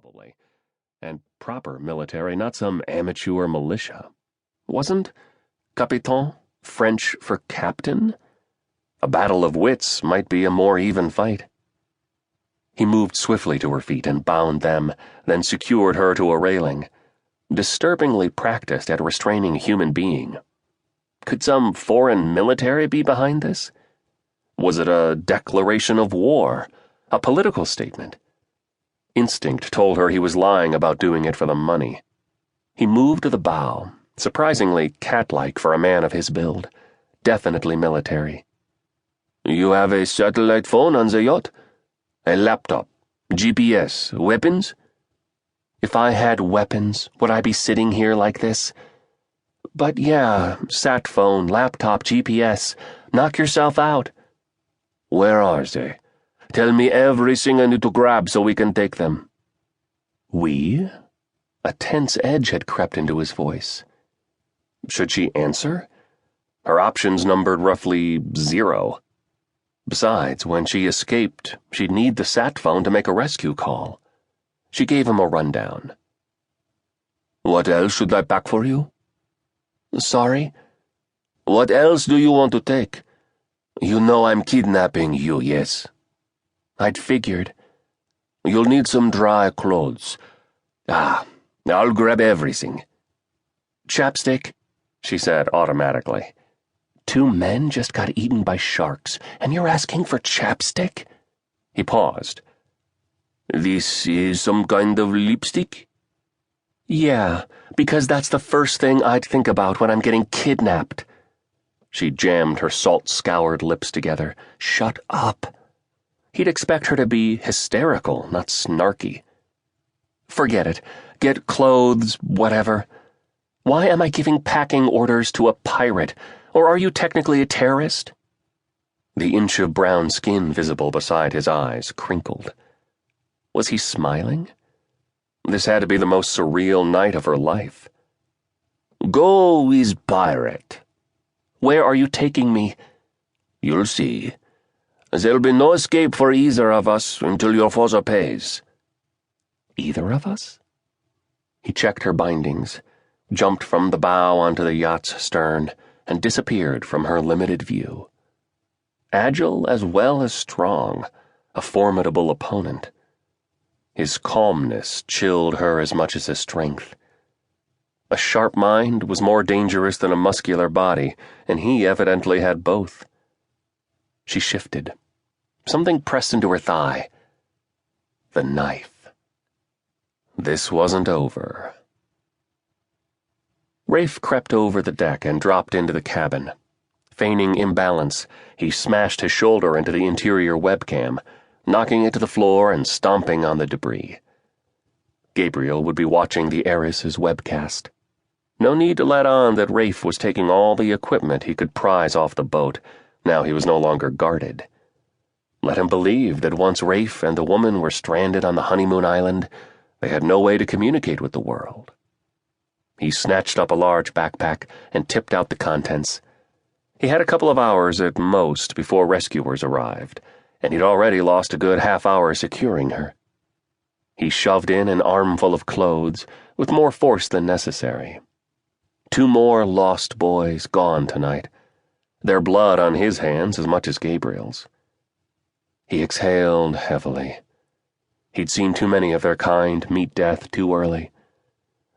probably. And proper military, not some amateur militia. Wasn't capitaine French for captain? A battle of wits might be a more even fight. He moved swiftly to her feet and bound them, then secured her to a railing. Disturbingly practiced at restraining a human being. Could some foreign military be behind this? Was it a declaration of war? A political statement? Instinct told her he was lying about doing it for the money. He moved to the bow, surprisingly cat-like for a man of his build. Definitely military. You have a satellite phone on the yacht? A laptop? GPS? Weapons? If I had weapons, would I be sitting here like this? But yeah, sat phone, laptop, GPS. Knock yourself out. Where are they? Tell me everything I need to grab so we can take them. We? A tense edge had crept into his voice. Should she answer? Her options numbered roughly 0. Besides, when she escaped, she'd need the sat phone to make a rescue call. She gave him a rundown. What else should I pack for you? Sorry? What else do you want to take? You know I'm kidnapping you, yes? I'd figured. You'll need some dry clothes. I'll grab everything. Chapstick, she said automatically. 2 men just got eaten by sharks, and you're asking for chapstick? He paused. This is some kind of lipstick? Yeah, because that's the first thing I'd think about when I'm getting kidnapped. She jammed her salt-scoured lips together. Shut up. He'd expect her to be hysterical, not snarky. Forget it. Get clothes, whatever. Why am I giving packing orders to a pirate? Or are you technically a terrorist? The inch of brown skin visible beside his eyes crinkled. Was he smiling? This had to be the most surreal night of her life. Go with pirate. Where are you taking me? You'll see. There'll be no escape for either of us until your father pays. Either of us? He checked her bindings, jumped from the bow onto the yacht's stern, and disappeared from her limited view. Agile as well as strong, a formidable opponent. His calmness chilled her as much as his strength. A sharp mind was more dangerous than a muscular body, and he evidently had both. She shifted. Something pressed into her thigh. The knife. This wasn't over. Rafe crept over the deck and dropped into the cabin. Feigning imbalance, he smashed his shoulder into the interior webcam, knocking it to the floor and stomping on the debris. Gabriel would be watching the heiress's webcast. No need to let on that Rafe was taking all the equipment he could prize off the boat, now he was no longer guarded. Let him believe that once Rafe and the woman were stranded on the honeymoon island, they had no way to communicate with the world. He snatched up a large backpack and tipped out the contents. He had a couple of hours at most before rescuers arrived, and he'd already lost a good half hour securing her. He shoved in an armful of clothes, with more force than necessary. 2 more lost boys gone tonight, their blood on his hands as much as Gabriel's. He exhaled heavily. He'd seen too many of their kind meet death too early.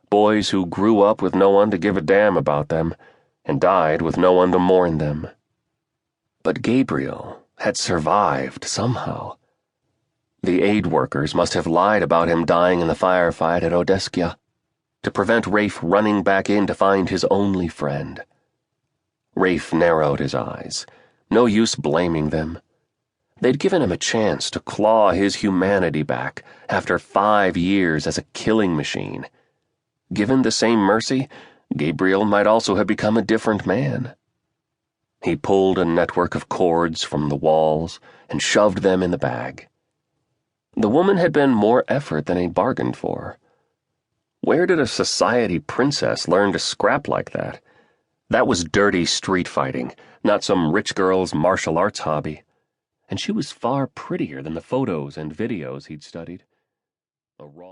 Boys who grew up with no one to give a damn about them, and died with no one to mourn them. But Gabriel had survived somehow. The aid workers must have lied about him dying in the firefight at Odeskia, to prevent Rafe running back in to find his only friend. Rafe narrowed his eyes. No use blaming them. They'd given him a chance to claw his humanity back after 5 years as a killing machine. Given the same mercy, Gabriel might also have become a different man. He pulled a network of cords from the walls and shoved them in the bag. The woman had been more effort than he'd bargained for. Where did a society princess learn to scrap like that? That was dirty street fighting, not some rich girl's martial arts hobby. And she was far prettier than the photos and videos he'd studied. A raw